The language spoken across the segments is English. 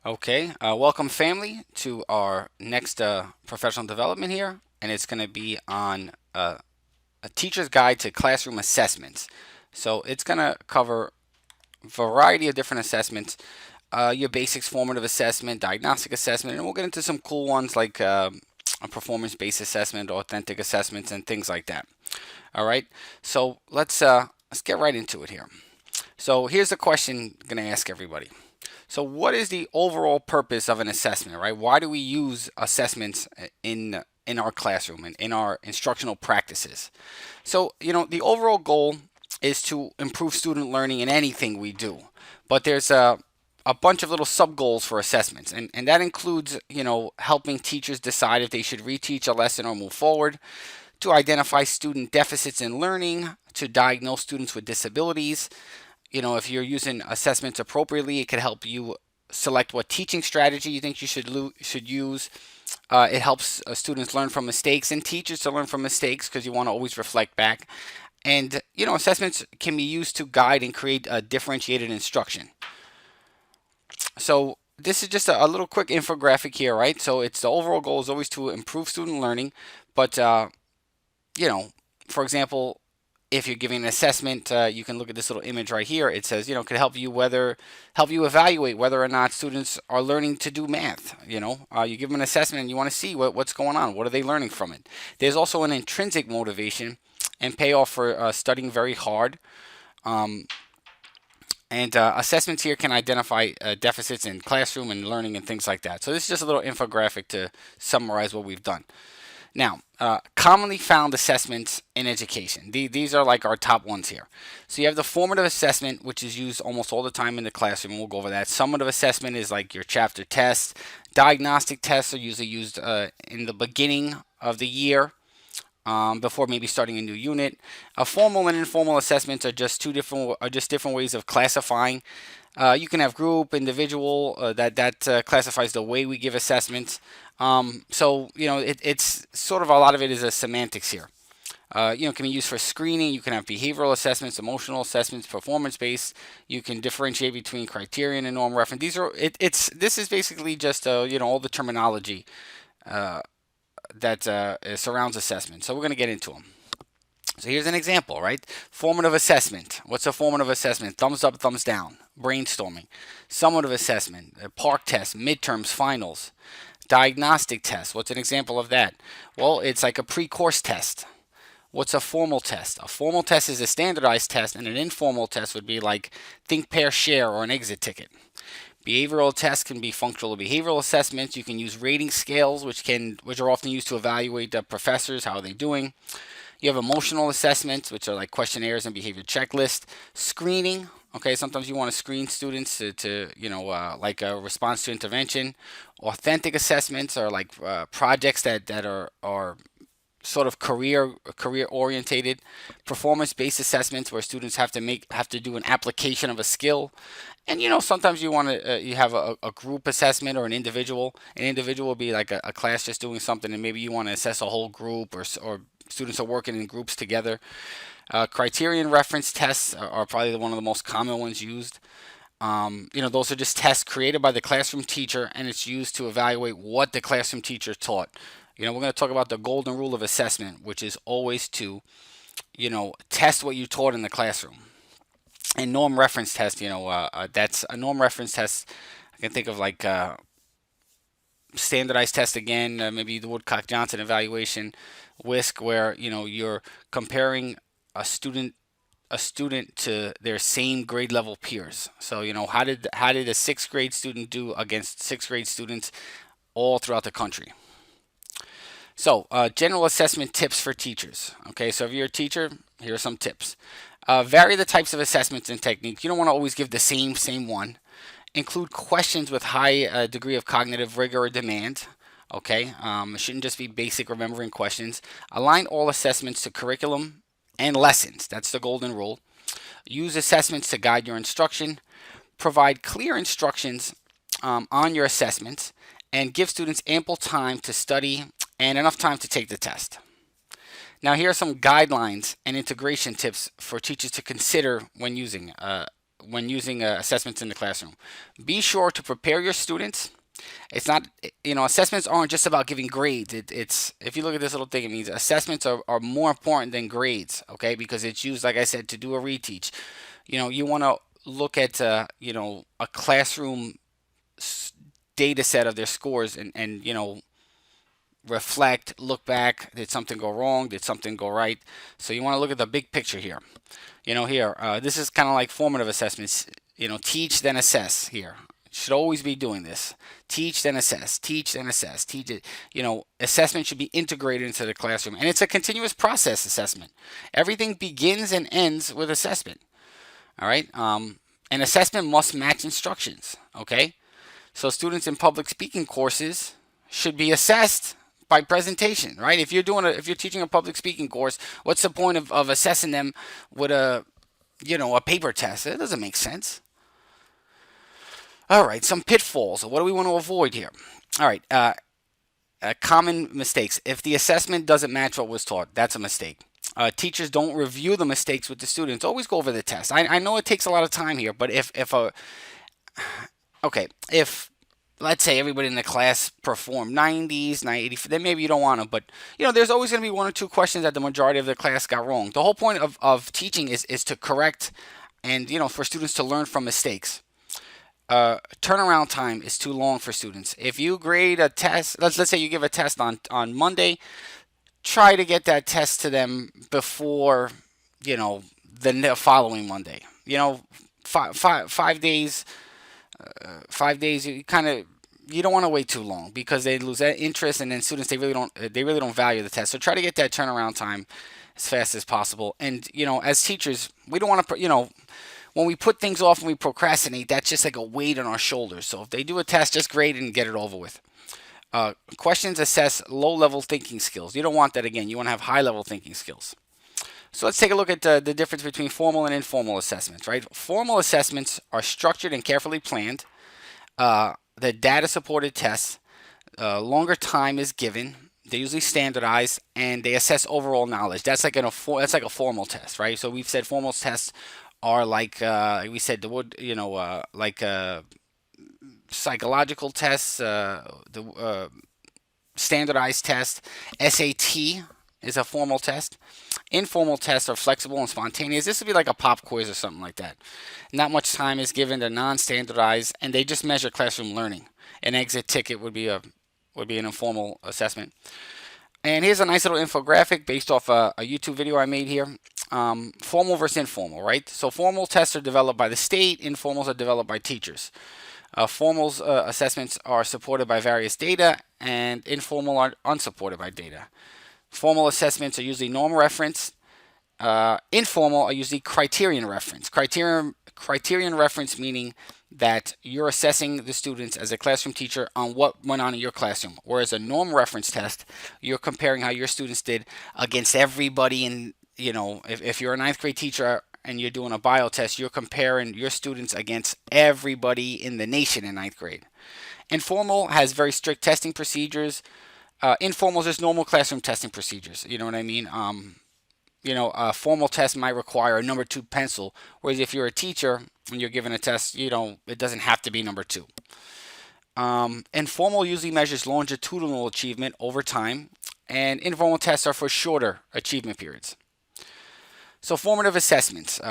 Okay, welcome family to our next professional development here, and it's going to be on a teacher's guide to classroom assessments. So it's going to cover a variety of different assessments, your basics, formative assessment, diagnostic assessment, and we'll get into some cool ones like a performance-based assessment, authentic assessments, and things like that. All right, so let's get right into it here. So here's the question I'm going to ask everybody. So, what is the overall purpose of an assessment, right? Why do we use assessments in our classroom and in our instructional practices? So, the overall goal is to improve student learning in anything we do, but there's a bunch of little sub goals for assessments, and that includes, helping teachers decide if they should reteach a lesson or move forward, to identify student deficits in learning, to diagnose students with disabilities. If you're using assessments appropriately, it can help you select what teaching strategy you think you should use. It helps students learn from mistakes and teachers to learn from mistakes because you want to always reflect back. And assessments can be used to guide and create a differentiated instruction. So this is just a little quick infographic here, right? So it's the overall goal is always to improve student learning, but you know, for example, if you're giving an assessment, you can look at this little image right here. It says, could help you evaluate whether or not students are learning to do math. You give them an assessment and you want to see what's going on. What are they learning from it? There's also an intrinsic motivation and payoff for studying very hard. Um, and assessments here can identify deficits in classroom and learning and things like that. So this is just a little infographic to summarize what we've done. Now, commonly found assessments in education. These are like our top ones here. So you have the formative assessment, which is used almost all the time in the classroom. We'll go over that. Summative assessment is like your chapter tests. Diagnostic tests are usually used in the beginning of the year, before maybe starting a new unit. Formal and informal assessments are just different ways of classifying. You can have group, individual. That classifies the way we give assessments. It's sort of a lot of it is a semantics here. Can be used for screening. You can have behavioral assessments, emotional assessments, performance-based. You can differentiate between criterion and norm reference. This is basically just all the terminology that surrounds assessment. So we're going to get into them. So here's an example, right? Formative assessment. What's a formative assessment? Thumbs up, thumbs down. Brainstorming. Summative assessment. Park test, midterms, finals. Diagnostic test. What's an example of that? Well, it's like a pre-course test. What's a formal test? A formal test is a standardized test, and an informal test would be like think, pair, share, or an exit ticket. Behavioral tests can be functional behavioral assessments. You can use rating scales, which are often used to evaluate professors, how are they doing. You have emotional assessments, which are like questionnaires and behavior checklists. Screening, okay, sometimes you want to screen students to like a response to intervention. Authentic assessments are like projects that are sort of career orientated. Performance based assessments where students have to do an application of a skill. And sometimes you want to you have a group assessment or an individual. An individual will be like a class just doing something, and maybe you want to assess a whole group, or students are working in groups together. Criterion reference tests are probably one of the most common ones used. Those are just tests created by the classroom teacher, and it's used to evaluate what the classroom teacher taught. We're going to talk about the golden rule of assessment, which is always to, test what you taught in the classroom. And norm reference test, that's a norm reference test. I can think of like standardized test again, maybe the Woodcock-Johnson evaluation, WISC, where you're comparing a student to their same grade level peers. So how did a sixth grade student do against sixth grade students all throughout the country? So general assessment tips for teachers. Okay, so if you're a teacher, here are some tips. Vary the types of assessments and techniques. You don't want to always give the same one. Include questions with high degree of cognitive rigor or demand. Okay, it shouldn't just be basic remembering questions. Align all assessments to curriculum and lessons. That's the golden rule. Use assessments to guide your instruction. Provide clear instructions on your assessments, and give students ample time to study and enough time to take the test. Now, here are some guidelines and integration tips for teachers to consider when using when using assessments in the classroom. Be sure to prepare your students. It's not, assessments aren't just about giving grades. It's if you look at this little thing, it means assessments are more important than grades, okay? Because it's used, like I said, to do a reteach. You want to look at, a classroom data set of their scores and reflect, look back. Did something go wrong? Did something go right? So you want to look at the big picture here. This is kind of like formative assessments. Teach then assess here. Should always be doing this. Teach then assess. Teach then assess. Teach it. Assessment should be integrated into the classroom, and it's a continuous process. Assessment. Everything begins and ends with assessment. All right. And assessment must match instructions. Okay. So students in public speaking courses should be assessed by presentation, right? If you're teaching a public speaking course, what's the point of assessing them with a paper test? It doesn't make sense. All right, some pitfalls. What do we want to avoid here? All right, common mistakes. If the assessment doesn't match what was taught, that's a mistake. Teachers don't review the mistakes with the students. Always go over the test. I know it takes a lot of time here, but if let's say everybody in the class performed 90s, 90, then maybe you don't want to. But there's always going to be one or two questions that the majority of the class got wrong. The whole point of teaching is to correct and for students to learn from mistakes. Turnaround time is too long for students. If you grade a test, let's say you give a test on Monday, try to get that test to them before the following Monday. 5 days. 5 days, you don't want to wait too long because they lose that interest, and then students they really don't value the test. So try to get that turnaround time as fast as possible. And as teachers, we don't want to when we put things off and we procrastinate, that's just like a weight on our shoulders. So if they do a test, just grade it and get it over with. Questions assess low-level thinking skills. You don't want that again. You want to have high-level thinking skills. So let's take a look at the difference between formal and informal assessments, right? Formal assessments are structured and carefully planned. The data-supported tests, longer time is given. They're usually standardized, and they assess overall knowledge. That's like a formal test, right? So we've said formal tests are like we said the word, like psychological tests, the standardized test. SAT is a formal test. Informal tests are flexible and spontaneous. This would be like a pop quiz or something like that. Not much time is given. They're non-standardized, and they just measure classroom learning. An exit ticket would be an informal assessment. And here's a nice little infographic based off a YouTube video I made here. Formal versus informal, right? So formal tests are developed by the state. Informals are developed by teachers. Formal assessments are supported by various data, and informal are unsupported by data. Formal assessments are usually norm reference. Informal are usually criterion reference. Criterion reference meaning that you're assessing the students as a classroom teacher on what went on in your classroom. Whereas a norm reference test, you're comparing how your students did against everybody. And if you're a ninth grade teacher and you're doing a bio test, you're comparing your students against everybody in the nation in ninth grade. Informal has very strict testing procedures. Informal is just normal classroom testing procedures. You know what I mean? A formal test might require a number 2 pencil, whereas if you're a teacher and you're given a test, it doesn't have to be number 2. Informal usually measures longitudinal achievement over time, and informal tests are for shorter achievement periods. So formative assessments.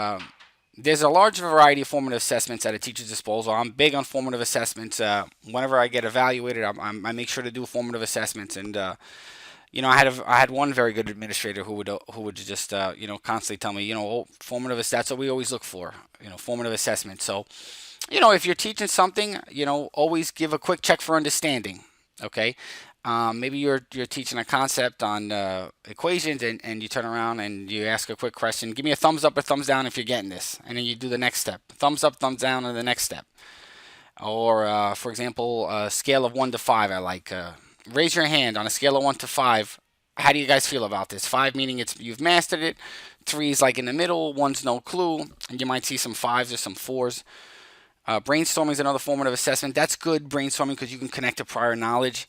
There's a large variety of formative assessments at a teacher's disposal. I'm big on formative assessments. Whenever I get evaluated, I make sure to do formative assessments. And I had one very good administrator who would just constantly tell me, formative. That's what we always look for. Formative assessment. So, if you're teaching something, always give a quick check for understanding. Okay. Maybe you're teaching a concept on equations, and you turn around and you ask a quick question. Give me a thumbs up or thumbs down if you're getting this, and then you do the next step. Thumbs up, thumbs down, and the next step. Or, for example, a scale of 1 to 5. I like raise your hand on a scale of 1 to 5. How do you guys feel about this? 5 meaning you've mastered it. 3 is like in the middle. 1's no clue, and you might see some 5s or some 4s. Brainstorming is another formative assessment. That's good brainstorming because you can connect to prior knowledge.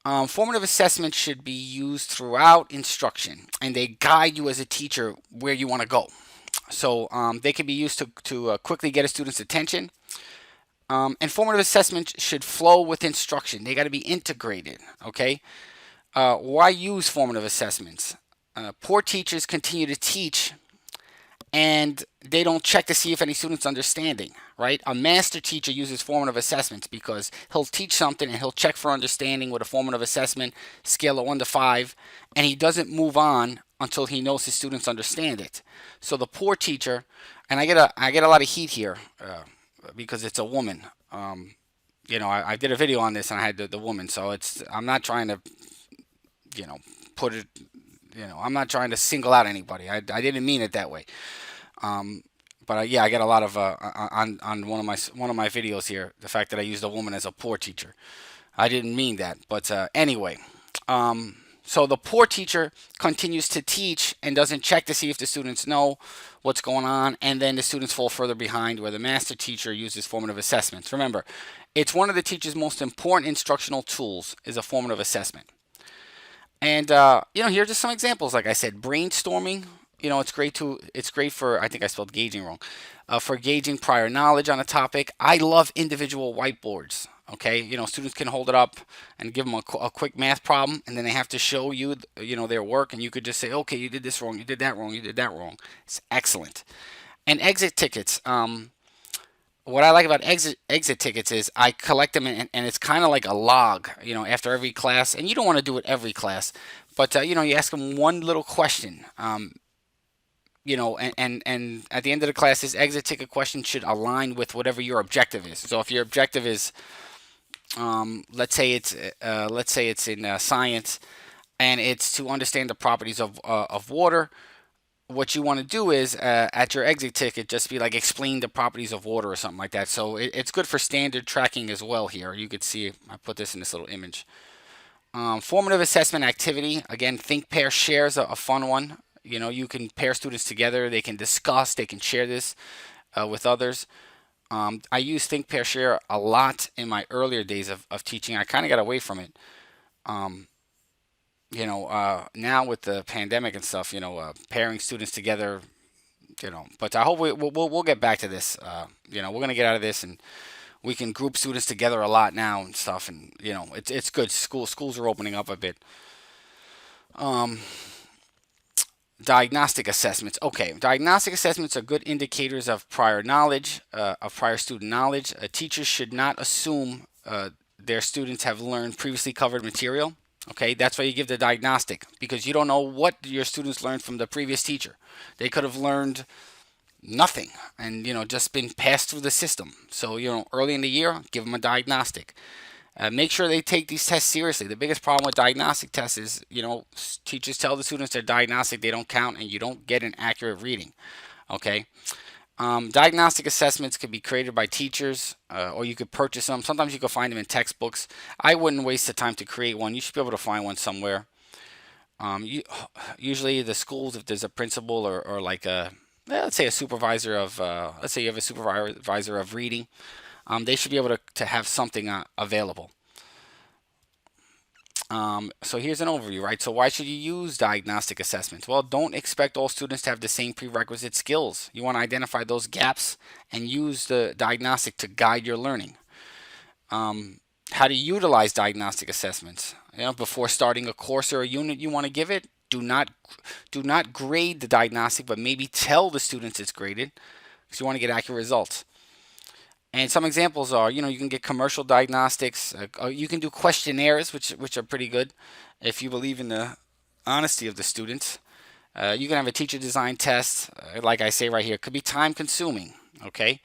Formative assessments should be used throughout instruction, and they guide you as a teacher where you want to go. So they can be used to quickly get a student's attention. And formative assessments should flow with instruction. They got to be integrated. Okay. Why use formative assessments? Poor teachers continue to teach and they don't check to see if any student's understanding, right? A master teacher uses formative assessments because he'll teach something and he'll check for understanding with a formative assessment scale of 1 to 5, and he doesn't move on until he knows his students understand it. So the poor teacher, and I get a lot of heat here because it's a woman. I did a video on this and I had the woman, so I'm not trying to, put it, I'm not trying to single out anybody. I didn't mean it that way. But yeah, I get a lot of on one of my videos here, the fact that I used a woman as a poor teacher. I didn't mean that, but anyway. So the poor teacher continues to teach and doesn't check to see if the students know what's going on, and then the students fall further behind, where the master teacher uses formative assessments. Remember, it's one of the teacher's most important instructional tools is a formative assessment. And here are just some examples. Like I said, brainstorming. It's great for, I think I spelled gauging wrong, for gauging prior knowledge on a topic. I love individual whiteboards. Okay, students can hold it up and give them a quick math problem, and then they have to show you, their work, and you could just say, okay, you did this wrong, you did that wrong, you did that wrong. It's excellent. And exit tickets. What I like about exit tickets is I collect them, and it's kind of like a log, after every class. And you don't want to do it every class, but you ask them one little question. And at the end of the class, this exit ticket question should align with whatever your objective is. So if your objective is, let's say it's in science, and it's to understand the properties of water. What you want to do is at your exit ticket, just be like, explain the properties of water or something like that. So it's good for standard tracking as well. Here you could see I put this in this little image. Formative assessment activity, again, think, pair, share is a fun one. You can pair students together, they can discuss, they can share this with others. I used think, pair, share a lot in my earlier days of teaching. I kind of got away from it. Now with the pandemic and stuff, pairing students together, but I hope we'll get back to this. We're going to get out of this, and we can group students together a lot now and stuff, and it's good. Schools are opening up a bit. Diagnostic assessments. Okay, diagnostic assessments are good indicators of prior knowledge, of prior student knowledge. Teachers should not assume their students have learned previously covered material. Okay, that's why you give the diagnostic, because you don't know what your students learned from the previous teacher. They could have learned nothing and just been passed through the system. So early in the year, give them a diagnostic. Make sure they take these tests seriously. The biggest problem with diagnostic tests is, teachers tell the students they're diagnostic, they don't count, and you don't get an accurate reading. Okay. Diagnostic assessments can be created by teachers, or you could purchase them. Sometimes you can find them in textbooks. I wouldn't waste the time to create one. You should be able to find one somewhere. Usually the schools, if there's a principal or like let's say a supervisor of, let's say you have a supervisor of reading, they should be able to have something available. So here's an overview, right? So why should you use diagnostic assessments? Well, don't expect all students to have the same prerequisite skills. You want to identify those gaps and use the diagnostic to guide your learning. How to utilize diagnostic assessments. Before starting a course or a unit you want to give it, do not grade the diagnostic, but maybe tell the students it's graded, because you want to get accurate results. And some examples are, you can get commercial diagnostics. You can do questionnaires, which are pretty good if you believe in the honesty of the students. You can have a teacher design test, like I say right here. It could be time consuming, okay?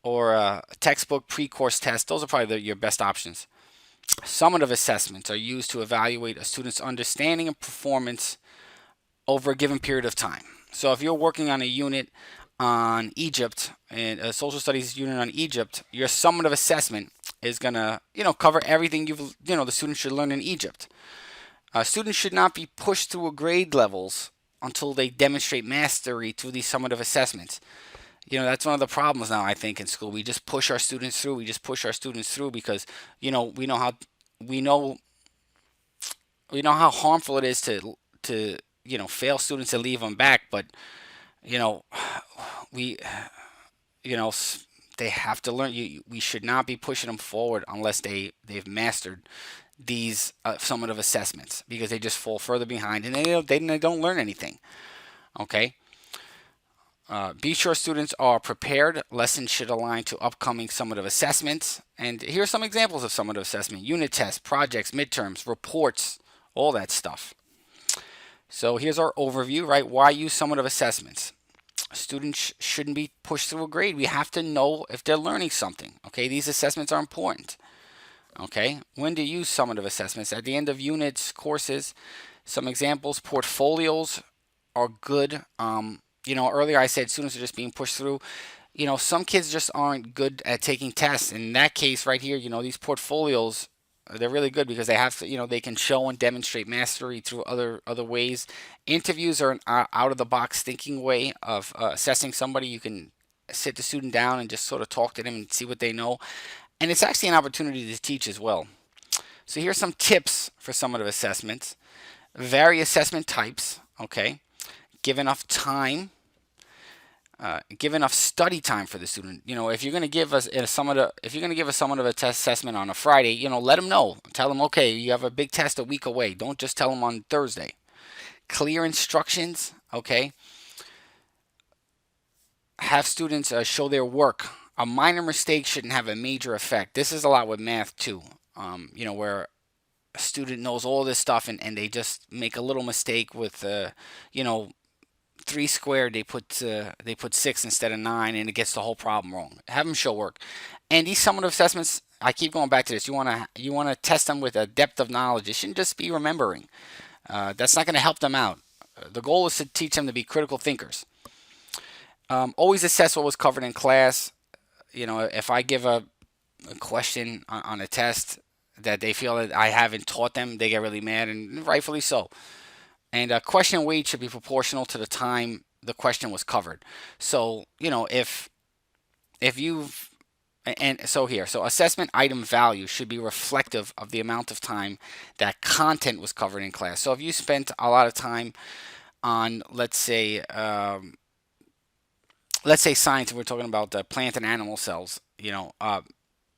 Or a textbook pre-course test. Those are probably your best options. Summative assessments are used to evaluate a student's understanding and performance over a given period of time. So if you're working on a unit on Egypt, and a social studies unit on Egypt, your summative assessment is gonna, cover everything the students should learn in Egypt. Students should not be pushed through grade levels until they demonstrate mastery through these summative assessments. That's one of the problems now, I think, in school. We just push our students through. Because we know how harmful it is to fail students and leave them back, but you know, we, you know, they have to learn. We should not be pushing them forward unless they've mastered these summative assessments, because they just fall further behind and they don't learn anything. Okay. Be sure students are prepared. Lessons should align to upcoming summative assessments. And here are some examples of summative assessment: unit tests, projects, midterms, reports, all that stuff. So here's our overview, right? Why use summative assessments? Students shouldn't be pushed through a grade. We have to know if they're learning something. Okay, these assessments are important. Okay, when to use summative assessments? At the end of units, courses. Some examples: portfolios are good. Earlier I said students are just being pushed through. Some kids just aren't good at taking tests. In that case, right here, these portfolios, they're really good because they have to, they can show and demonstrate mastery through other ways. Interviews are an out of the box thinking way of assessing somebody. You can sit the student down and just sort of talk to them and see what they know. And it's actually an opportunity to teach as well. So here's some tips for summative assessments. Vary assessment types. Okay, give enough time. Give enough study time for the student. If you're going to give us a summative assessment on a Friday, let them know. Tell them, okay, you have a big test a week away. Don't just tell them on Thursday. Clear instructions. Okay. Have students show their work. A minor mistake shouldn't have a major effect. This is a lot with math too. Where a student knows all this stuff and they just make a little mistake with, 3 squared, they put 6 instead of 9, and it gets the whole problem wrong. Have them show work. And these summative assessments, I keep going back to this. You want to test them with a depth of knowledge. It shouldn't just be remembering. That's not going to help them out. The goal is to teach them to be critical thinkers. Always assess what was covered in class. If I give a question on a test that they feel that I haven't taught them, they get really mad, and rightfully so. And question weight should be proportional to the time the question was covered. So, if you've, so assessment item value should be reflective of the amount of time that content was covered in class. So if you spent a lot of time on, let's say science, and we're talking about the plant and animal cells,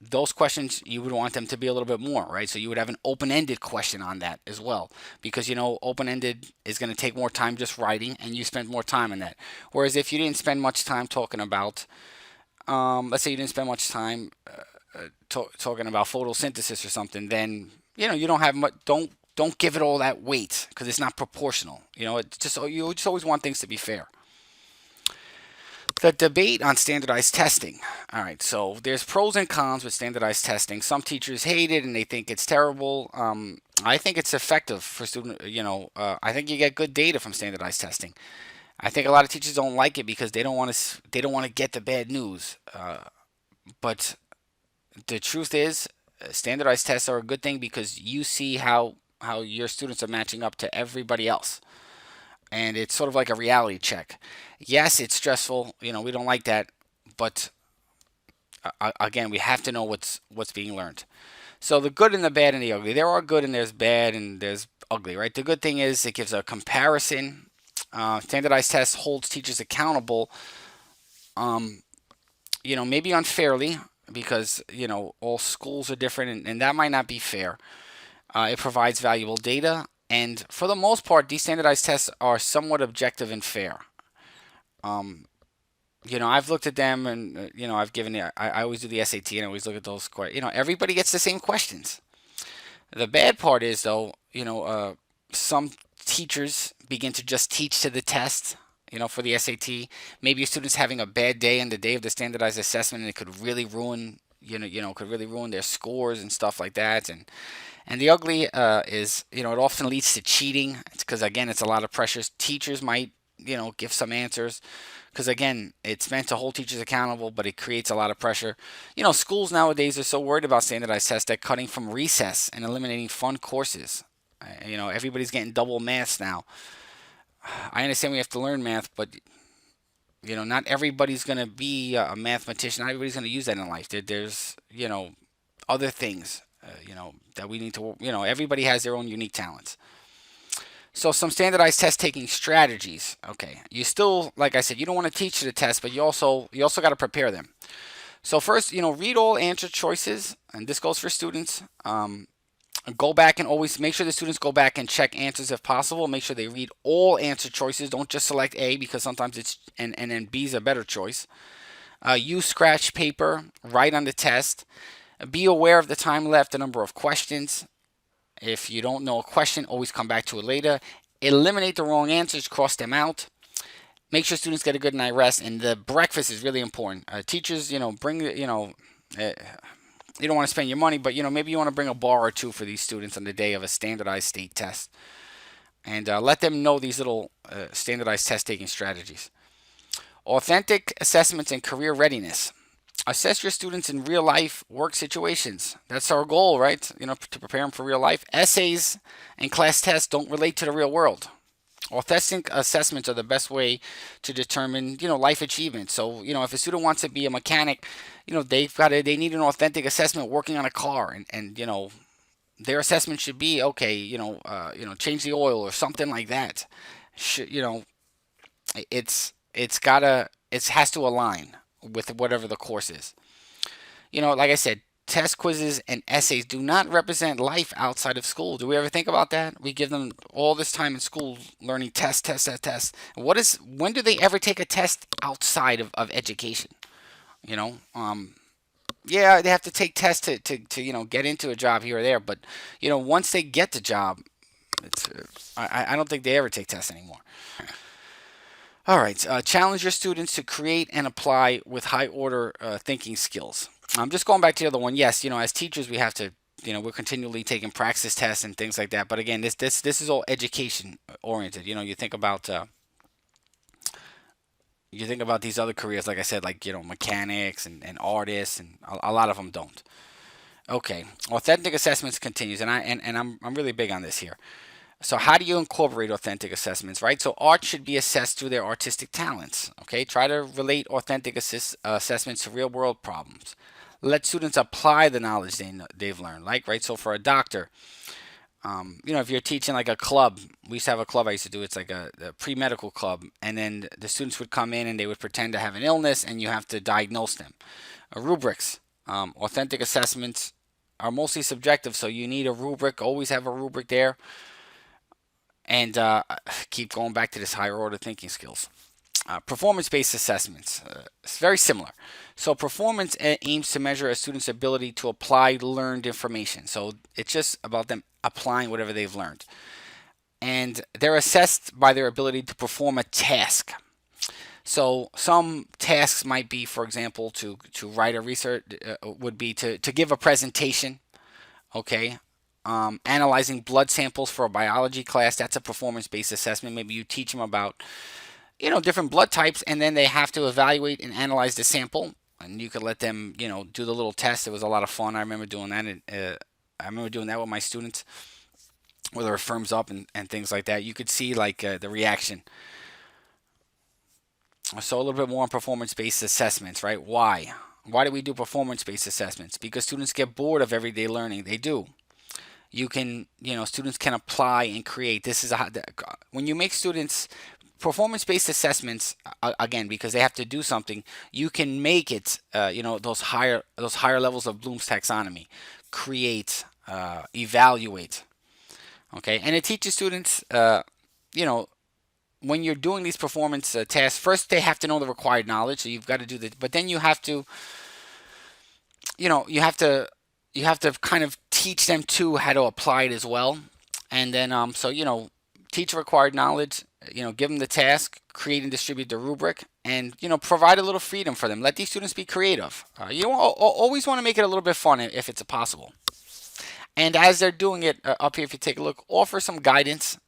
those questions, you would want them to be a little bit more, right? So you would have an open-ended question on that as well, because open-ended is going to take more time just writing, and you spend more time on that. Whereas if you didn't spend much time talking about, let's say you didn't spend much time talking about photosynthesis or something, then you don't have much. Don't give it all that weight because it's not proportional. It's just, you just always want things to be fair. The debate on standardized testing. All right, so there's pros and cons with standardized testing. Some teachers hate it and they think it's terrible. I think it's effective for student. I think you get good data from standardized testing. I think a lot of teachers don't like it because they don't want to get the bad news. But the truth is, standardized tests are a good thing because you see how your students are matching up to everybody else. And it's sort of like a reality check. Yes, it's stressful. We don't like that, but again, we have to know what's being learned. So the good and the bad and the ugly. There are good and there's bad and there's ugly, right? The good thing is it gives a comparison. Standardized tests holds teachers accountable. Maybe unfairly because all schools are different and that might not be fair. It provides valuable data. And for the most part, these standardized tests are somewhat objective and fair. I've looked at them and, I've given I always do the SAT and I always look at those. Everybody gets the same questions. The bad part is, though, some teachers begin to just teach to the test, for the SAT. Maybe your student's having a bad day on the day of the standardized assessment and it could really ruin, could really ruin their scores and stuff like that. And the ugly is, it often leads to cheating. It's because, again, it's a lot of pressures. Teachers might, give some answers because, again, it's meant to hold teachers accountable, but it creates a lot of pressure. Schools nowadays are so worried about standardized tests, they're cutting from recess and eliminating fun courses. Everybody's getting double maths now. I understand we have to learn math, but, not everybody's going to be a mathematician. Not everybody's going to use that in life. There's, other things. That we need to, everybody has their own unique talents. So some standardized test taking strategies. Okay, you still, like I said, you don't want to teach the test, but you also got to prepare them. So first, read all answer choices, and this goes for students. Go back and always make sure the students go back and check answers if possible. Make sure they read all answer choices. Don't just select A, because sometimes it's and then B is a better choice. Use scratch paper. Write on the test. Be aware of the time left, the number of questions. If you don't know a question, always come back to it later. Eliminate the wrong answers. Cross them out. Make sure students get a good night rest. And the breakfast is really important. Teachers, bring you don't want to spend your money, but maybe you want to bring a bar or two for these students on the day of a standardized state test, and let them know these little standardized test taking strategies. Authentic assessments and career readiness. Assess your students in real life work situations. That's our goal, right? To prepare them for real life. Essays and class tests don't relate to the real world. Authentic assessments are the best way to determine, life achievement. So, if a student wants to be a mechanic, they need an authentic assessment working on a car, and their assessment should be okay. Change the oil or something like that. It has to align with whatever the course is. Like I said, test quizzes and essays do not represent life outside of school. Do we ever think about that? We give them all this time in school learning test. When do they ever take a test outside of education? Yeah, they have to take tests to get into a job here or there, but once they get the job, I don't think they ever take tests anymore. All right, challenge your students to create and apply with high order thinking skills. I'm just going back to the other one. Yes, as teachers, we have to, we're continually taking practice tests and things like that. But again, this is all education oriented. You think about these other careers, like I said, like mechanics and artists, and a lot of them don't. Okay, authentic assessments continues, and I'm really big on this here. So how do you incorporate authentic assessments, right? So art should be assessed through their artistic talents. Okay, try to relate authentic assessments to real world problems. Let students apply the knowledge they've learned, right? So for a doctor, if you're teaching like a club, we used to have a club I used to do. It's like a pre-medical club, and then the students would come in and they would pretend to have an illness, and you have to diagnose them. Rubrics, authentic assessments are mostly subjective, so you need a rubric. Always have a rubric there. And keep going back to this higher order thinking skills. Performance-based assessments, it's very similar. So performance aims to measure a student's ability to apply learned information. So it's just about them applying whatever they've learned. And they're assessed by their ability to perform a task. So some tasks might be, for example, to write a research, would be to give a presentation, okay? Analyzing blood samples for a biology class, that's a performance-based assessment. Maybe you teach them about, different blood types, and then they have to evaluate and analyze the sample. And you could let them, do the little test. It was a lot of fun. I remember doing that. With my students, whether it firms up and things like that. You could see like the reaction. So a little bit more on performance-based assessments, right? Why? Why do we do performance-based assessments? Because students get bored of everyday learning. They do. You can, students can apply and create. When you make students performance-based assessments, again, because they have to do something, you can make it, those higher levels of Bloom's taxonomy, create, evaluate, okay, and it teaches students, when you're doing these performance tasks, first they have to know the required knowledge, so you've got to do that, but then you have to, you have to kind of teach them too how to apply it as well. And then, teach required knowledge, give them the task, create and distribute the rubric, and, provide a little freedom for them. Let these students be creative. You always want to make it a little bit fun if it's possible. And as they're doing it, up here, if you take a look, offer some guidance.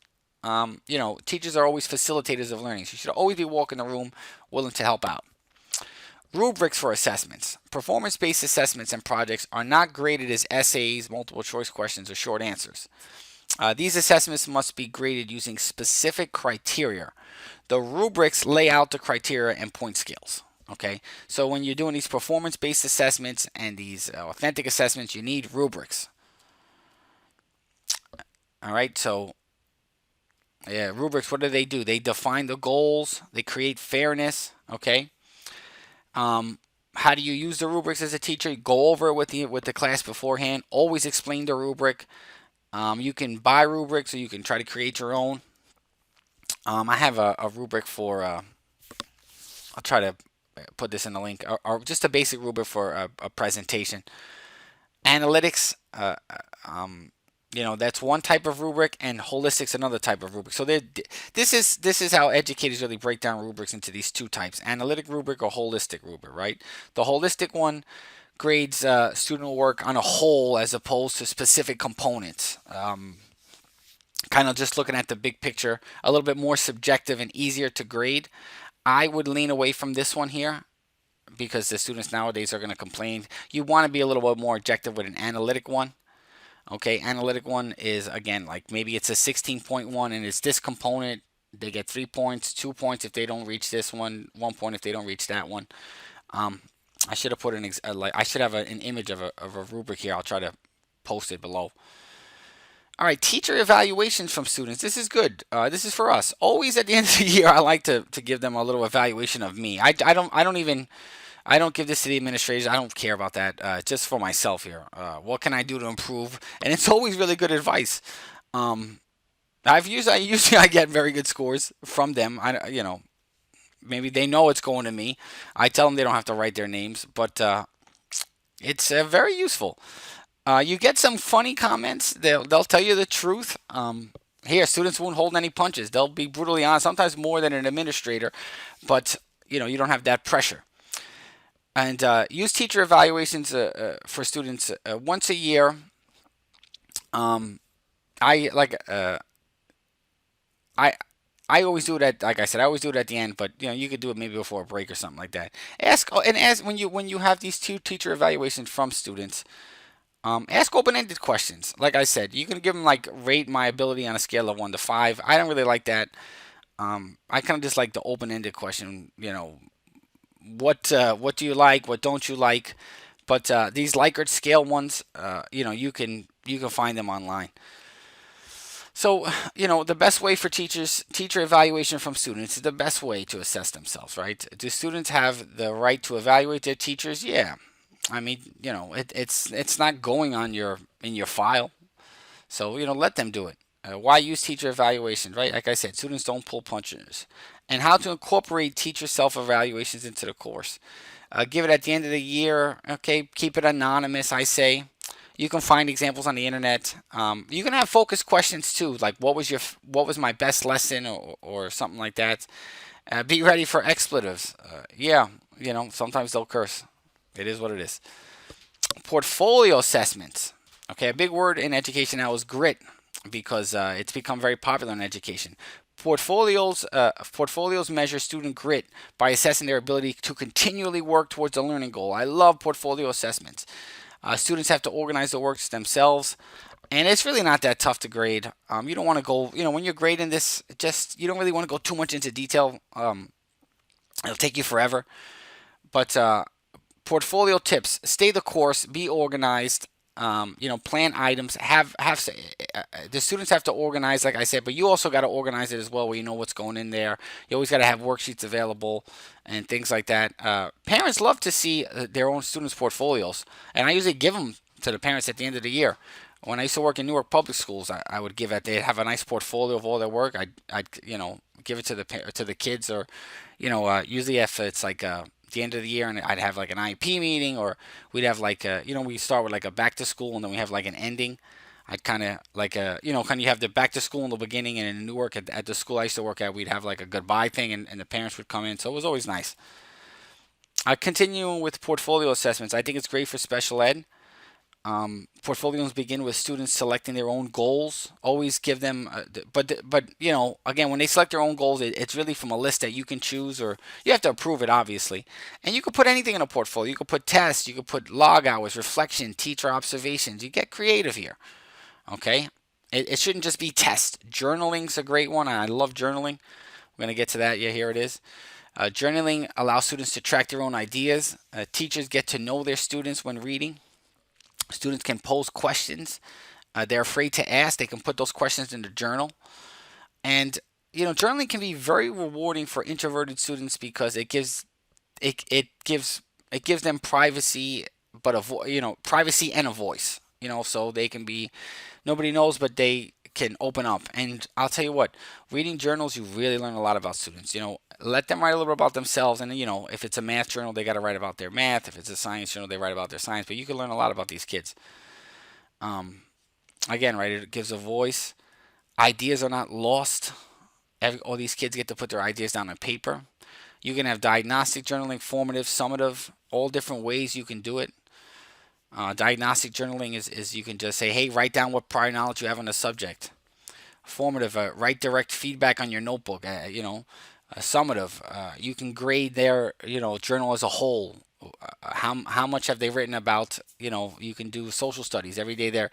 Teachers are always facilitators of learning. So you should always be walking the room willing to help out. Rubrics for assessments. Performance-based assessments and projects are not graded as essays, multiple choice questions, or short answers. These assessments must be graded using specific criteria. The rubrics lay out the criteria and point scales. Okay, so when you're doing these performance-based assessments and these authentic assessments, you need rubrics. All right, so Yeah, rubrics, what do? They define the goals, they create fairness, okay? Um, how do you use the rubrics as a teacher? Go over it with the class beforehand. Always explain the rubric. You can buy rubrics or you can try to create your own. I have a rubric for, I'll try to put this in the link, or just a basic rubric for a presentation. Analytics, that's one type of rubric, and holistics another type of rubric. So this is how educators really break down rubrics into these two types: analytic rubric or holistic rubric. Right? The holistic one grades student work on a whole as opposed to specific components. Kind of just looking at the big picture, a little bit more subjective and easier to grade. I would lean away from this one here because the students nowadays are going to complain. You want to be a little bit more objective with an analytic one. Okay, analytic one is, again, like maybe it's a 16.1 and it's this component. They get 3 points, 2 points if they don't reach this one, 1 point if they don't reach that one. I should have put I should have an image of a rubric here. I'll try to post it below. All right, teacher evaluations from students. This is good. This is for us. Always at the end of the year, I like to give them a little evaluation of me. I don't give this to the administrators. I don't care about that. Just for myself here. What can I do to improve? And it's always really good advice. Usually I get very good scores from them. Maybe they know it's going to me. I tell them they don't have to write their names, but it's very useful. You get some funny comments. They'll tell you the truth. Here, students won't hold any punches. They'll be brutally honest, sometimes more than an administrator, but you don't have that pressure. And use teacher evaluations for students once a year. I like I I always do it at, like I said, I always do it at the end, but you could do it maybe before a break or something like that. Ask when you have these two teacher evaluations from students. Ask open-ended questions. Like I said, you can give them like rate my ability on a scale of 1 to 5. I don't really like that. I kind of just like the open-ended question. What do you like? What don't you like? But these Likert scale ones, you can find them online. So, the best way for teacher evaluation from students is the best way to assess themselves, right? Do students have the right to evaluate their teachers? Yeah. I mean, it's not going on in your file. So, let them do it. Why use teacher evaluation, right? Like I said, students don't pull punches. And how to incorporate teacher self-evaluations into the course. Give it at the end of the year. Okay, keep it anonymous, I say. You can find examples on the internet. You can have focused questions too, like what was my best lesson, or something like that. Be ready for expletives. Yeah, sometimes they'll curse. It is what it is. Portfolio assessments. Okay, a big word in education now is grit, because it's become very popular in education. Portfolios measure student grit by assessing their ability to continually work towards a learning goal. I love portfolio assessments. Students have to organize the works themselves, and it's really not that tough to grade. You don't want to go, when you're grading this, you don't really want to go too much into detail. It'll take you forever. But portfolio tips: stay the course, be organized. Plan items. The students have to organize, like I said, but you also got to organize it as well, where you know what's going in there. You always got to have worksheets available and things like that. Parents love to see their own students' portfolios, and I usually give them to the parents at the end of the year. When I used to work in Newark Public Schools, I would give it. They'd have a nice portfolio of all their work. I'd give it to the kids, or usually if it's like the end of the year, and I'd have like an IEP meeting, or we'd have like we start with like a back to school, and then we have like an ending. I'd kind of like you have the back to school in the beginning, and in Newark at the school I used to work at, we'd have like a goodbye thing, and the parents would come in, so it was always nice. Continuing with portfolio assessments, I think it's great for special ed. Portfolios begin with students selecting their own goals. Always give them, but again, when they select their own goals, it's really from a list that you can choose, or you have to approve it, obviously. And you can put anything in a portfolio. You can put tests, you can put log hours, reflection, teacher observations. You get creative here. Okay, it shouldn't just be tests. Journaling's a great one. I love journaling. We're gonna get to that. Yeah, here it is. Journaling allows students to track their own ideas. Teachers get to know their students when reading. Students can pose questions they're afraid to ask. They can put those questions in the journal. And journaling can be very rewarding for introverted students because it gives them privacy, but privacy and a voice. So they can be, nobody knows, but they can open up. And I'll tell you what, reading journals, you really learn a lot about students. Let them write a little bit about themselves. And if it's a math journal, they got to write about their math. If it's a science journal, they write about their science. But you can learn a lot about these kids. Again, right? It gives a voice. Ideas are not lost. All these kids get to put their ideas down on paper. You can have diagnostic journaling, formative, summative, all different ways you can do it. Diagnostic journaling is you can just say, hey, write down what prior knowledge you have on the subject. Formative, write direct feedback on your notebook. Summative, you can grade their journal as a whole. How much have they written about? You can do social studies every day. They're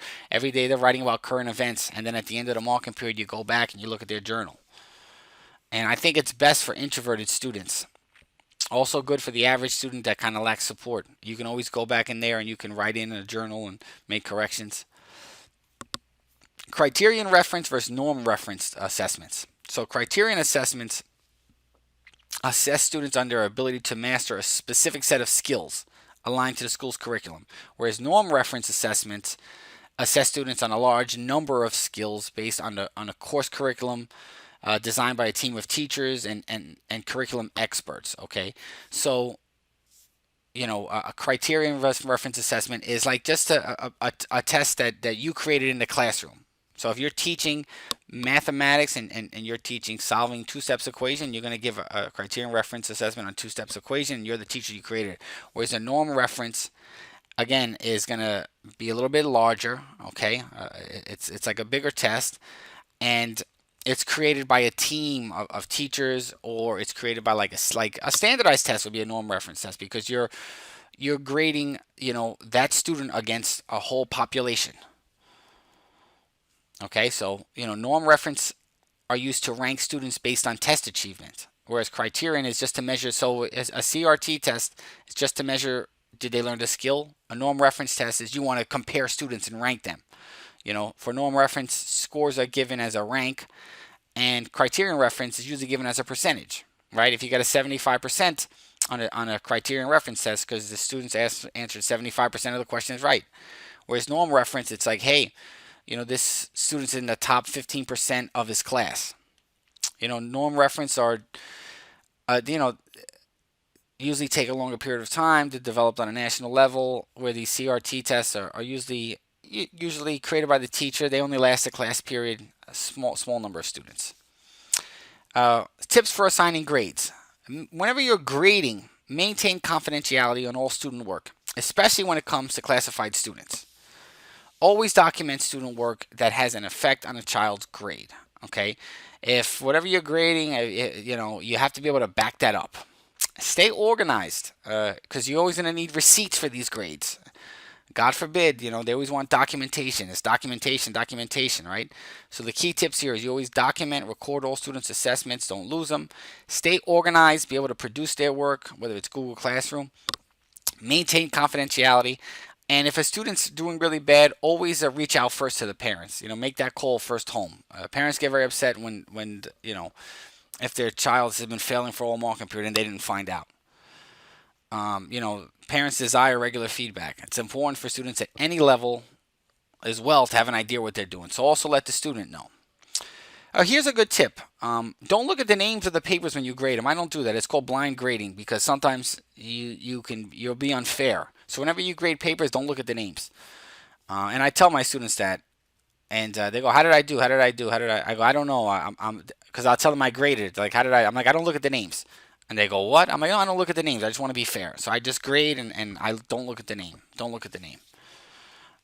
writing about current events, and then at the end of the marking period, you go back and you look at their journal. And I think it's best for introverted students. Also good for the average student that kind of lacks support. You can always go back in there and you can write in a journal and make corrections. Criterion reference versus norm referenced assessments. So criterion assessments assess students on their ability to master a specific set of skills aligned to the school's curriculum, whereas norm reference assessments assess students on a large number of skills based on a course curriculum designed by a team of teachers and curriculum experts. Okay, so a criterion reference assessment is like just a test that you created in the classroom. So if you're teaching mathematics and you're teaching solving two steps equation, you're going to give a criterion reference assessment on two steps equation, and you're the teacher, you created it. Whereas a norm reference, again, is going to be a little bit larger. Okay, it's like a bigger test, and it's created by a team of teachers, or it's created by like a standardized test would be a norm reference test, because you're grading that student against a whole population. Okay, so norm reference are used to rank students based on test achievement, whereas criterion is just to measure. So a CRT test is just to measure, did they learn the skill? A norm reference test is you want to compare students and rank them. For norm reference, scores are given as a rank, and criterion reference is usually given as a percentage, right? If you got a 75% on a criterion reference test because the students answered 75% of the questions right, whereas norm reference, it's like, hey, this student's in the top 15% of his class. Norm reference are, usually take a longer period of time to develop on a national level, where these CRT tests are usually created by the teacher. They only last a class period, a small number of students. Tips for assigning grades. Whenever you're grading, maintain confidentiality on all student work, especially when it comes to classified students. Always document student work that has an effect on a child's grade. Okay, if whatever you're grading, you have to be able to back that up. Stay organized, because you're always going to need receipts for these grades. God forbid, they always want documentation. It's documentation, right? So the key tips here is you always document, record all students' assessments, don't lose them. Stay organized, be able to produce their work, whether it's Google Classroom. Maintain confidentiality. And if a student's doing really bad, always reach out first to the parents. Make that call first home. Parents get very upset when if their child has been failing for all marking period and they didn't find out. Parents desire regular feedback. It's important for students at any level as well to have an idea what they're doing. So also let the student know. Here's a good tip. Don't look at the names of the papers when you grade them. I don't do that. It's called blind grading, because sometimes you'll be unfair. So whenever you grade papers, don't look at the names. And I tell my students that, and they go, "How did I do? How did I do? How did I?" I go, "I don't know. Because I'll tell them I graded it. Like, how did I?" I'm like, "I don't look at the names." And they go, "What?" I'm like, "No, I don't look at the names. I just want to be fair. So I just grade and I don't look at the name. Don't look at the name."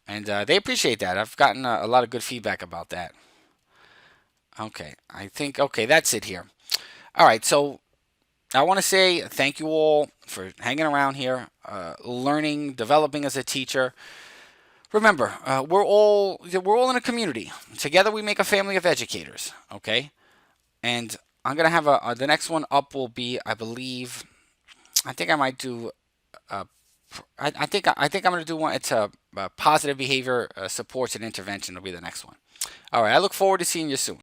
And they appreciate that. I've gotten a lot of good feedback about that. Okay, I think, that's it here. All right, so I want to say thank you all for hanging around here, learning, developing as a teacher. Remember, we're all in a community. Together we make a family of educators, okay? And I'm going to have the next one up will be, I believe, I think I might do, I think I'm going to do one. It's a positive behavior supports and intervention will be the next one. All right, I look forward to seeing you soon.